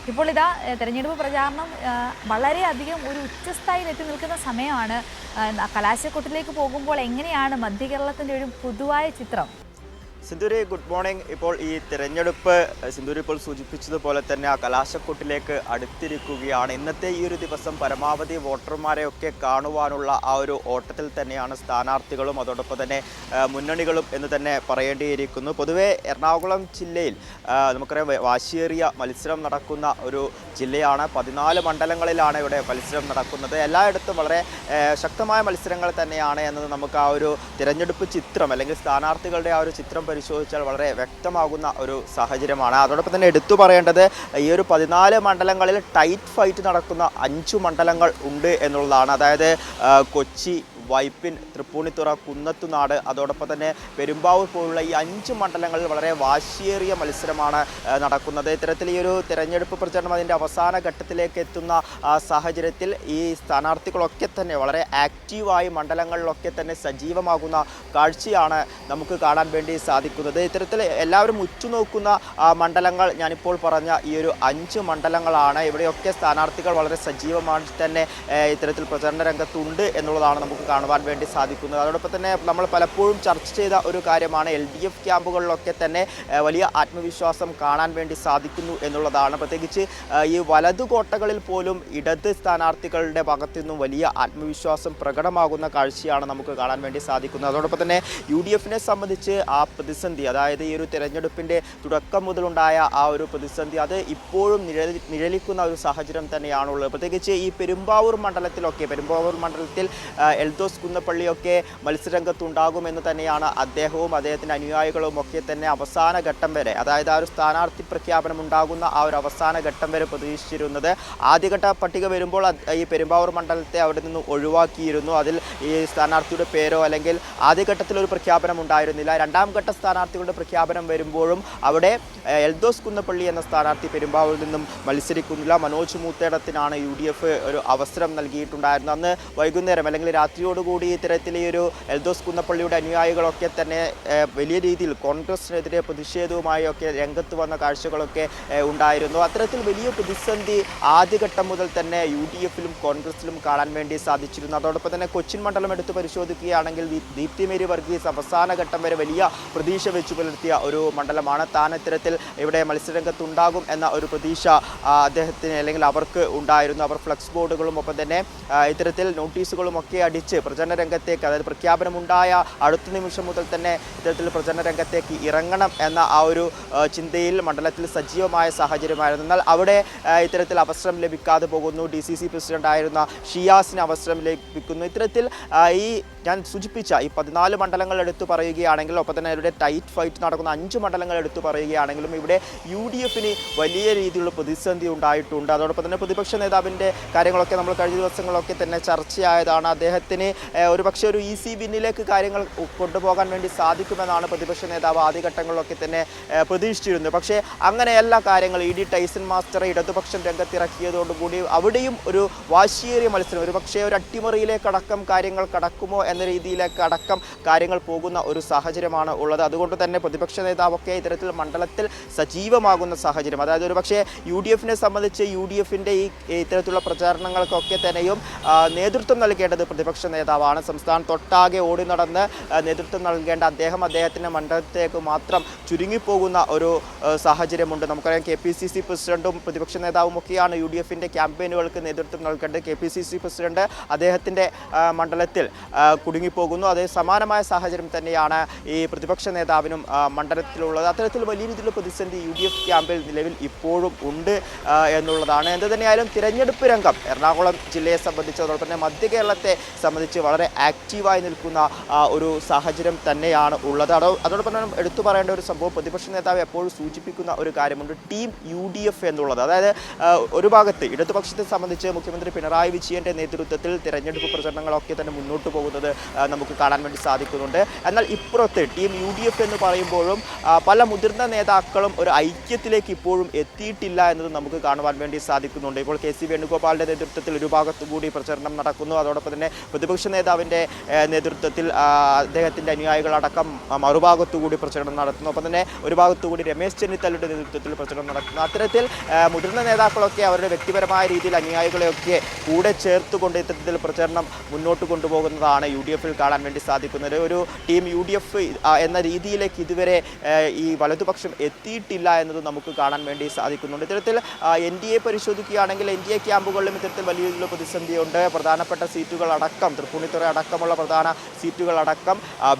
ഇപ്പോൾ ഇതാ തെരഞ്ഞെടുപ്പ് പ്രചാരണം വളരെയധികം ഒരു ഉച്ചസ്ഥായിയിൽ എത്തി നിൽക്കുന്ന സമയമാണ്. കലാശക്കൊട്ടിലേക്ക് പോകുമ്പോൾ എങ്ങനെയാണ് മധ്യ കേരളത്തിൻ്റെ ഒരു പൊതുവായ ചിത്രം? Sindhuri, good morning. ഇപ്പോൾ ഈ തിരഞ്ഞെടുപ്പ് സിന്ധൂരി ഇപ്പോൾ സൂചിപ്പിച്ചതുപോലെ തന്നെ ആ കലാശക്കൊട്ടിലേക്ക് അടുത്തിരിക്കുകയാണ്. ഇന്നത്തെ ഈ ഒരു ദിവസം പരമാവധി വോട്ടർമാരെയൊക്കെ കാണുവാനുള്ള ആ ഒരു ഓട്ടത്തിൽ തന്നെയാണ് സ്ഥാനാർത്ഥികളും അതോടൊപ്പം തന്നെ മുന്നണികളും എന്ന് തന്നെ പറയേണ്ടിയിരിക്കുന്നു. പൊതുവെ എറണാകുളം ജില്ലയിൽ നമുക്കറിയാം വാശിയേറിയ മത്സരം നടക്കുന്ന ഒരു ജില്ലയാണ്. 14 മണ്ഡലങ്ങളിലാണ് ഇവിടെ മത്സരം നടക്കുന്നത്. എല്ലായിടത്തും വളരെ ശക്തമായ മത്സരങ്ങൾ തന്നെയാണ് എന്നത് നമുക്ക് ആ ഒരു തിരഞ്ഞെടുപ്പ് ചിത്രം അല്ലെങ്കിൽ സ്ഥാനാർത്ഥികളുടെ ആ ഒരു ചിത്രം പരിശോധിച്ചാൽ വളരെ വ്യക്തമാകുന്ന ഒരു സാഹചര്യമാണ്. അതോടൊപ്പം തന്നെ എടുത്തു പറയേണ്ടത് ഈ ഒരു 14 മണ്ഡലങ്ങളിൽ ടൈറ്റ് ഫൈറ്റ് നടക്കുന്ന 5 മണ്ഡലങ്ങൾ ഉണ്ട് എന്നുള്ളതാണ്. അതായത് കൊച്ചി, വൈപ്പിൻ, തൃപ്പൂണിത്തുറ, കുന്നത്തുനാട്, അതോടൊപ്പം തന്നെ പെരുമ്പാവൂർ പോലുള്ള ഈ 5 മണ്ഡലങ്ങളിൽ വളരെ വാശിയേറിയ മത്സരമാണ് നടക്കുന്നത്. ഇത്തരത്തിൽ ഈ ഒരു തെരഞ്ഞെടുപ്പ് പ്രചരണം അതിൻ്റെ അവസാന ഘട്ടത്തിലേക്ക് എത്തുന്ന സാഹചര്യത്തിൽ ഈ സ്ഥാനാർത്ഥികളൊക്കെ തന്നെ വളരെ ആക്റ്റീവായി മണ്ഡലങ്ങളിലൊക്കെ തന്നെ സജീവമാകുന്ന കാഴ്ചയാണ് നമുക്ക് കാണാൻ വേണ്ടി സാധിക്കുന്നത്. ഇത്തരത്തിൽ എല്ലാവരും ഉറ്റുനോക്കുന്ന മണ്ഡലങ്ങൾ ഞാനിപ്പോൾ പറഞ്ഞ ഈ ഒരു 5 മണ്ഡലങ്ങളാണ്. ഇവിടെയൊക്കെ സ്ഥാനാർത്ഥികൾ വളരെ സജീവമായി തന്നെ ഇത്തരത്തിൽ പ്രചരണ രംഗത്തുണ്ട് എന്നുള്ളതാണ് നമുക്ക് കാണുവാൻ വേണ്ടി സാധിക്കുന്നത്. അതോടൊപ്പം തന്നെ നമ്മൾ പലപ്പോഴും ചർച്ച ചെയ്ത ഒരു കാര്യമാണ് LDF ക്യാമ്പുകളിലൊക്കെ തന്നെ വലിയ ആത്മവിശ്വാസം കാണാൻ വേണ്ടി സാധിക്കുന്നു എന്നുള്ളതാണ്. പ്രത്യേകിച്ച് ഈ വലതു കോട്ടകളിൽ പോലും ഇടത് സ്ഥാനാർത്ഥികളുടെ ഭാഗത്തു നിന്നും വലിയ ആത്മവിശ്വാസം പ്രകടമാകുന്ന കാഴ്ചയാണ് നമുക്ക് കാണാൻ വേണ്ടി സാധിക്കുന്നത്. അതോടൊപ്പം തന്നെ UDFനെ സംബന്ധിച്ച് ആ പ്രതിസന്ധി, അതായത് ഈ ഒരു തെരഞ്ഞെടുപ്പിൻ്റെ തുടക്കം മുതലുണ്ടായ ആ ഒരു പ്രതിസന്ധി അത് ഇപ്പോഴും നിഴലിക്കുന്ന ഒരു സാഹചര്യം തന്നെയാണുള്ളത്. പ്രത്യേകിച്ച് ഈ പെരുമ്പാവൂർ മണ്ഡലത്തിൽ എൽദോസ് കുന്നപ്പള്ളിയൊക്കെ മത്സരരംഗത്തുണ്ടാകുമെന്ന് തന്നെയാണ് അദ്ദേഹവും അദ്ദേഹത്തിൻ്റെ അനുയായികളും ഒക്കെ തന്നെ അവസാന ഘട്ടം വരെ, അതായത് ആ ഒരു സ്ഥാനാർത്ഥി പ്രഖ്യാപനം ഉണ്ടാകുന്ന ആ ഒരു അവസാന ഘട്ടം വരെ പ്രതീക്ഷിച്ചിരുന്നത്. ആദ്യഘട്ട പട്ടിക വരുമ്പോൾ ഈ പെരുമ്പാവൂർ മണ്ഡലത്തെ അവിടെ നിന്ന് ഒഴിവാക്കിയിരുന്നു. അതിൽ ഈ സ്ഥാനാർത്ഥിയുടെ പേരോ അല്ലെങ്കിൽ ആദ്യഘട്ടത്തിലൊരു പ്രഖ്യാപനം ഉണ്ടായിരുന്നില്ല. രണ്ടാം ഘട്ട സ്ഥാനാർത്ഥികളുടെ പ്രഖ്യാപനം വരുമ്പോഴും അവിടെ എൽദോസ് കുന്നപ്പള്ളി എന്ന സ്ഥാനാർത്ഥി പെരുമ്പാവൂരിൽ നിന്നും മത്സരിക്കുന്നില്ല. മനോജ് മൂത്തേടത്തിനാണ് UDF ഒരു അവസരം നൽകിയിട്ടുണ്ടായിരുന്നത്. അന്ന് വൈകുന്നേരം അല്ലെങ്കിൽ രാത്രിയോടുകൂടി ഇത്തരത്തിൽ ഈ ഒരു എൽദോസ് കുന്നപ്പള്ളിയുടെ അനുയായികളൊക്കെ തന്നെ വലിയ രീതിയിൽ കോൺഗ്രസിനെതിരെ പ്രതിഷേധവുമായി ഒക്കെ രംഗത്ത് വന്ന കാഴ്ചകളൊക്കെ ഉണ്ടായിരുന്നു. അത്തരത്തിൽ വലിയ പ്രതിസന്ധി ആദ്യഘട്ടം മുതൽ തന്നെ UDFിലും കോൺഗ്രസിലും കാണാൻ വേണ്ടി സാധിച്ചിരുന്നു. അതോടൊപ്പം തന്നെ കൊച്ചിൻ മണ്ഡലം എടുത്ത് പരിശോധിക്കുകയാണെങ്കിൽ ദീപ്തി മേരി വർഗീസ് അവസാന ഘട്ടം വരെ വലിയ പ്രതീക്ഷ വെച്ചു പുലർത്തിയ ഒരു മണ്ഡലമാണ്. താൻ ഇത്തരത്തിൽ ഇവിടെ മത്സരരംഗത്തുണ്ടാകും എന്ന ഒരു പ്രതീക്ഷ അദ്ദേഹത്തിന് അല്ലെങ്കിൽ അവർക്ക് ഉണ്ടായിരുന്നു. അവർ ഫ്ലക്സ് ബോർഡുകളും ഒപ്പം തന്നെ ഇത്തരത്തിൽ നോട്ടീസുകളും ഒക്കെ അടിച്ച് പ്രചരണ രംഗത്തേക്ക്, അതായത് പ്രഖ്യാപനമുണ്ടായ അടുത്ത നിമിഷം മുതൽ തന്നെ ഇത്തരത്തിൽ പ്രചരണ രംഗത്തേക്ക് ഇറങ്ങണം എന്ന ആ ഒരു ചിന്തയിൽ മണ്ഡലത്തിൽ സജീവമായ സാഹചര്യമായിരുന്നു. എന്നാൽ അവിടെ ഇത്തരത്തിൽ അവസരം ലഭിക്കാതെ പോകുന്നു. DCC പ്രസിഡന്റായിരുന്ന ഷിയാസിന് അവസരം ലഭിക്കുന്നു. ഇത്തരത്തിൽ ഈ ഞാൻ സൂചിപ്പിച്ച ഈ 14 മണ്ഡലങ്ങൾ എടുത്തു പറയുകയാണെങ്കിൽ, ഒപ്പം തന്നെ അവരുടെ ടൈറ്റ് ഫൈറ്റ് നടക്കുന്ന 5 മണ്ഡലങ്ങൾ എടുത്തു പറയുകയാണെങ്കിലും ഇവിടെ UDFന് വലിയ രീതിയിലുള്ള പ്രതിസന്ധി ഉണ്ടായിട്ടുണ്ട്. അതോടൊപ്പം തന്നെ പ്രതിപക്ഷ നേതാവിൻ്റെ കാര്യങ്ങളൊക്കെ നമ്മൾ കഴിഞ്ഞ ദിവസങ്ങളൊക്കെ തന്നെ ചർച്ചയായതാണ്. അദ്ദേഹത്തിന് ഒരുപക്ഷെ ഒരു ഈസി വിന്നിലേക്ക് കാര്യങ്ങൾ കൊണ്ടുപോകാൻ വേണ്ടി സാധിക്കുമെന്നാണ് പ്രതിപക്ഷ നേതാവ് ആദ്യഘട്ടങ്ങളിലൊക്കെ തന്നെ പ്രതീക്ഷിച്ചിരുന്നത്. പക്ഷേ അങ്ങനെയല്ല കാര്യങ്ങൾ. ED ടൈസൺ മാസ്റ്ററെ ഇടതുപക്ഷം രംഗത്തിറക്കിയതോടുകൂടി അവിടെയും ഒരു വാശിയേറിയ മത്സരം, ഒരുപക്ഷെ ഒരു അട്ടിമറിയിലേക്കടക്കം കാര്യങ്ങൾ കടക്കുമോ എന്ന രീതിയിലേക്ക് അടക്കം കാര്യങ്ങൾ പോകുന്ന ഒരു സാഹചര്യമാണ് ഉള്ളത്. അതുകൊണ്ട് തന്നെ പ്രതിപക്ഷ നേതാവൊക്കെ ഇത്തരത്തിൽ മണ്ഡലത്തിൽ സജീവമാകുന്ന സാഹചര്യം, അതായത് ഒരുപക്ഷെ UDFനെ സംബന്ധിച്ച് UDFിൻ്റെ ഈ ഇത്തരത്തിലുള്ള പ്രചാരണങ്ങൾക്കൊക്കെ തന്നെയും നേതൃത്വം നൽകേണ്ടത് പ്രതിപക്ഷ നേതാവാണ്. സംസ്ഥാനത്തൊട്ടാകെ ഓടി നടന്ന് നേതൃത്വം നൽകേണ്ട അദ്ദേഹത്തിൻ്റെ മണ്ഡലത്തേക്ക് മാത്രം ചുരുങ്ങിപ്പോകുന്ന ഒരു സാഹചര്യമുണ്ട്. നമുക്കറിയാം KPCC പ്രസിഡന്റും പ്രതിപക്ഷ നേതാവും ഒക്കെയാണ് UDFിൻ്റെ ക്യാമ്പയിനുകൾക്ക് നേതൃത്വം നൽകേണ്ടത്. KPCC പ്രസിഡന്റ് അദ്ദേഹത്തിൻ്റെ മണ്ഡലത്തിൽ കുടുങ്ങിപ്പോകുന്നു. അതേ സമാനമായ സാഹചര്യം തന്നെയാണ് ഈ പ്രതിപക്ഷ നേതാവിനും മണ്ഡലത്തിലുള്ളത്. അത്തരത്തിൽ വലിയ രീതിയിലുള്ള പ്രതിസന്ധി UDF ക്യാമ്പിൽ നിലവിൽ ഇപ്പോഴും ഉണ്ട് എന്നുള്ളതാണ്. എന്ത് തന്നെയായാലും തിരഞ്ഞെടുപ്പ് രംഗം എറണാകുളം ജില്ലയെ സംബന്ധിച്ച്, അതോടൊപ്പം തന്നെ മധ്യ കേരളത്തെ സംബന്ധിച്ച് വളരെ ആക്റ്റീവായി നിൽക്കുന്ന ഒരു സാഹചര്യം തന്നെയാണ് ഉള്ളത്. അതോടൊപ്പം തന്നെ എടുത്തു പറയേണ്ട ഒരു സംഭവം, പ്രതിപക്ഷ നേതാവ് എപ്പോഴും സൂചിപ്പിക്കുന്ന ഒരു കാര്യമുണ്ട്, ടീം UDF എന്നുള്ളത്. അതായത് ഒരു ഭാഗത്ത് ഇടതുപക്ഷത്തെ സംബന്ധിച്ച് മുഖ്യമന്ത്രി പിണറായി വിജയൻ്റെ നേതൃത്വത്തിൽ തിരഞ്ഞെടുപ്പ് പ്രചരണങ്ങളൊക്കെ തന്നെ മുന്നോട്ട് പോകുന്നത് നമുക്ക് കാണാൻ വേണ്ടി സാധിക്കുന്നുണ്ട്. എന്നാൽ ഇപ്പുറത്ത് ടീം UDF എന്ന് പറയുമ്പോഴും പല മുതിർന്ന നേതാക്കളും ഒരു ഐക്യത്തിലേക്ക് ഇപ്പോഴും എത്തിയിട്ടില്ല എന്നത് നമുക്ക് കാണുവാൻ വേണ്ടി സാധിക്കുന്നുണ്ട്. ഇപ്പോൾ KC വേണുഗോപാലിൻ്റെ നേതൃത്വത്തിൽ ഒരു ഭാഗത്തുകൂടി പ്രചരണം നടക്കുന്നു. അതോടൊപ്പം തന്നെ പ്രതിപക്ഷ പ്രതിപക്ഷ നേതാവിൻ്റെ നേതൃത്വത്തിൽ അദ്ദേഹത്തിൻ്റെ അനുയായികളടക്കം മറുഭാഗത്തുകൂടി പ്രചരണം നടത്തുന്നു. ഒപ്പം തന്നെ ഒരു ഭാഗത്തുകൂടി രമേശ് ചെന്നിത്തലയുടെ നേതൃത്വത്തിൽ പ്രചരണം നടത്തുന്നു. അത്തരത്തിൽ മുതിർന്ന നേതാക്കളൊക്കെ അവരുടെ വ്യക്തിപരമായ രീതിയിൽ അനുയായികളെയൊക്കെ കൂടെ ചേർത്തുകൊണ്ട് ഇത്തരത്തിൽ പ്രചരണം മുന്നോട്ട് കൊണ്ടുപോകുന്നതാണ് UDF-ൽ കാണാൻ വേണ്ടി സാധിക്കുന്നത്. ഒരു ടീം UDF എന്ന രീതിയിലേക്ക് ഇതുവരെ ഈ വലതുപക്ഷം എത്തിയിട്ടില്ല എന്നത് നമുക്ക് കാണാൻ വേണ്ടി സാധിക്കുന്നുണ്ട്. ഇത്തരത്തിൽ NDA പരിശോധിക്കുകയാണെങ്കിൽ NDA ക്യാമ്പുകളിലും ഇത്തരത്തിൽ വലിയ രീതിയിലുള്ള പ്രതിസന്ധിയുണ്ട്. പ്രധാനപ്പെട്ട സീറ്റുകളടക്കം തൃപ്പൂണിത്തുറ അടക്കമുള്ള പ്രധാന സീറ്റുകളടക്കം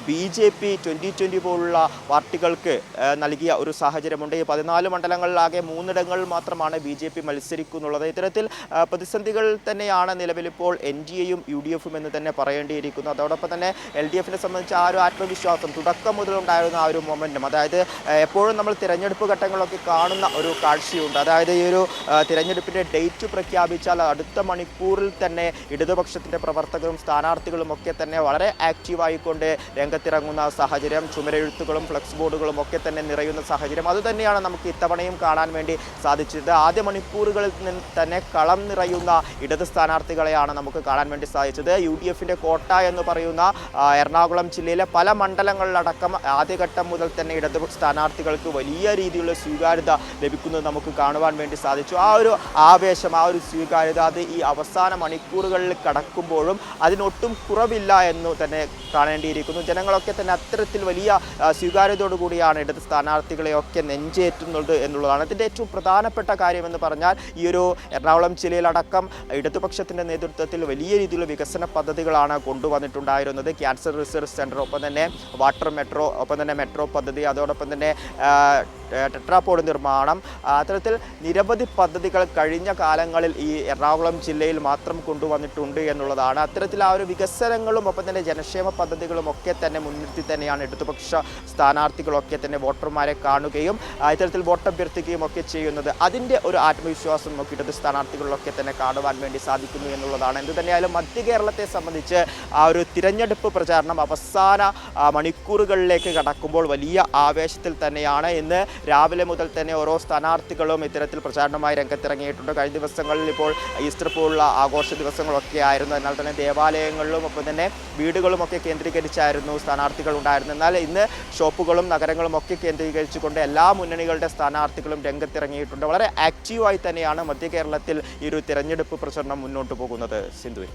BJP 2020 പോലുള്ള പാർട്ടികൾക്ക് നൽകിയ ഒരു സാഹചര്യമുണ്ട്. ഈ 14 മണ്ഡലങ്ങളിലാകെ 3 ഇടങ്ങളിൽ മാത്രമാണ് BJP മത്സരിക്കുന്നുള്ളത്. ഇത്തരത്തിൽ പ്രതിസന്ധികൾ തന്നെയാണ് നിലവിലിപ്പോൾ NDA-യും UDF-ഉം എന്ന് തന്നെ പറയേണ്ടിയിരിക്കുന്നു. അതോടൊപ്പം തന്നെ LDF-നെ സംബന്ധിച്ച് ആ ഒരു ആത്മവിശ്വാസം തുടക്കം മുതലുണ്ടായിരുന്ന ആ ഒരു മൊമെൻറ്റം, അതായത് എപ്പോഴും നമ്മൾ തിരഞ്ഞെടുപ്പ് ഘട്ടങ്ങളൊക്കെ കാണുന്ന ഒരു കാഴ്ചയുണ്ട്. അതായത് ഈ ഒരു തിരഞ്ഞെടുപ്പിൻ്റെ ഡേറ്റ് പ്രഖ്യാപിച്ചാൽ അടുത്ത മണിക്കൂറിൽ തന്നെ ഇടതുപക്ഷത്തിൻ്റെ പ്രവർത്തകരും സ്ഥാനാർത്ഥികളും ഒക്കെ തന്നെ വളരെ ആക്റ്റീവായിക്കൊണ്ട് രംഗത്തിറങ്ങുന്ന സാഹചര്യം, ചുമരെഴുത്തുകളും ഫ്ലക്സ് ബോർഡുകളും ഒക്കെ തന്നെ നിറയുന്ന സാഹചര്യം അതുതന്നെയാണ് നമുക്ക് ഇത്തവണയും കാണാൻ വേണ്ടി സാധിച്ചത്. ആദ്യ മണിക്കൂറുകളിൽ നിന്ന് തന്നെ കളം നിറയുന്ന ഇടത് സ്ഥാനാർത്ഥികളെയാണ് നമുക്ക് കാണാൻ വേണ്ടി സാധിച്ചത്. UDF-ൻ്റെ കോട്ട എന്ന് പറയുന്ന എറണാകുളം ജില്ലയിലെ പല മണ്ഡലങ്ങളിലടക്കം ആദ്യഘട്ടം മുതൽ തന്നെ ഇടത് സ്ഥാനാർത്ഥികൾക്ക് വലിയ രീതിയിലുള്ള സ്വീകാര്യത ലഭിക്കുന്നത് നമുക്ക് കാണുവാൻ വേണ്ടി സാധിച്ചു. ആ ഒരു ആവേശം, ആ ഒരു സ്വീകാര്യത അത് ഈ അവസാന മണിക്കൂറുകളിൽ കടക്കുമ്പോഴും അതിനൊട്ടും കുറവില്ല എന്ന് തന്നെ കാണേണ്ടിയിരിക്കുന്നു. ജനങ്ങളൊക്കെ തന്നെ അത്തരത്തിൽ വലിയ സ്വീകാര്യതയോടു കൂടിയാണ് ഇടത് സ്ഥാനാർത്ഥികളെയൊക്കെ നെഞ്ചേറ്റുന്നത് എന്നുള്ളതാണ്. ഇതിൻ്റെ ഏറ്റവും പ്രധാനപ്പെട്ട കാര്യമെന്ന് പറഞ്ഞാൽ ഈ ഒരു എറണാകുളം ജില്ലയിലടക്കം ഇടതുപക്ഷത്തിൻ്റെ നേതൃത്വത്തിൽ വലിയ രീതിയിലുള്ള വികസന പദ്ധതികളാണ് കൊണ്ടുവന്നിട്ടുണ്ടായിരുന്നത്. ക്യാൻസർ റിസർച്ച് സെൻറ്റർ, ഒപ്പം തന്നെ വാട്ടർ മെട്രോ, ഒപ്പം തന്നെ മെട്രോ പദ്ധതി, അതോടൊപ്പം തന്നെ ടെട്രാപോഡ് നിർമ്മാണം, അത്തരത്തിൽ നിരവധി പദ്ധതികൾ കഴിഞ്ഞ കാലങ്ങളിൽ ഈ എറണാകുളം ജില്ലയിൽ മാത്രം കൊണ്ടുവന്നിട്ടുണ്ട് എന്നുള്ളതാണ്. അത്തരത്തിൽ ആ ഒരു വികസനങ്ങളും ഒപ്പം തന്നെ ജനക്ഷേമ പദ്ധതികളും ഒക്കെ തന്നെ മുൻനിർത്തി തന്നെയാണ് ഇടതുപക്ഷ സ്ഥാനാർത്ഥികളൊക്കെ തന്നെ വോട്ടർമാരെ കാണുകയും ഇത്തരത്തിൽ വോട്ടഭ്യർത്ഥിക്കുകയും ഒക്കെ ചെയ്യുന്നത്. അതിൻ്റെ ഒരു ആത്മവിശ്വാസം നമുക്ക് ഇടത് സ്ഥാനാർത്ഥികളിലൊക്കെ തന്നെ കാണുവാൻ വേണ്ടി സാധിക്കുന്നു എന്നുള്ളതാണ്. എന്ത് തന്നെയായാലും മധ്യ കേരളത്തെ സംബന്ധിച്ച് ആ ഒരു തിരഞ്ഞെടുപ്പ് പ്രചാരണം അവസാന മണിക്കൂറുകളിലേക്ക് കടക്കുമ്പോൾ വലിയ ആവേശത്തിൽ തന്നെയാണ്. ഇന്ന് രാവിലെ മുതൽ തന്നെ ഓരോ സ്ഥാനാർത്ഥികളും ഇത്തരത്തിൽ പ്രചാരണമായി രംഗത്തിറങ്ങിയിട്ടുണ്ട്. കഴിഞ്ഞ ദിവസങ്ങളിൽ ഇപ്പോൾ ഈസ്റ്റർ പോലുള്ള ആഘോഷ ദിവസങ്ങളൊക്കെ ആയിരുന്നു. എന്നാൽ തന്നെ ദേവാലയങ്ങളിലും ഒപ്പം തന്നെ വീടുകളുമൊക്കെ കേന്ദ്രീകരിച്ചായിരുന്നു സ്ഥാനാർത്ഥികൾ ഉണ്ടായിരുന്നത്. എന്നാൽ ഇന്ന് ഷോപ്പുകളും നഗരങ്ങളും ഒക്കെ കേന്ദ്രീകരിച്ചുകൊണ്ട് എല്ലാ മുന്നണികളുടെ സ്ഥാനാർത്ഥികളും രംഗത്തിറങ്ങിയിട്ടുണ്ട്. വളരെ ആക്റ്റീവായി തന്നെയാണ് മധ്യ കേരളത്തിൽ ഈ ഒരു തിരഞ്ഞെടുപ്പ് പ്രചരണം മുന്നോട്ട് പോകുന്നത്. സിന്ധു.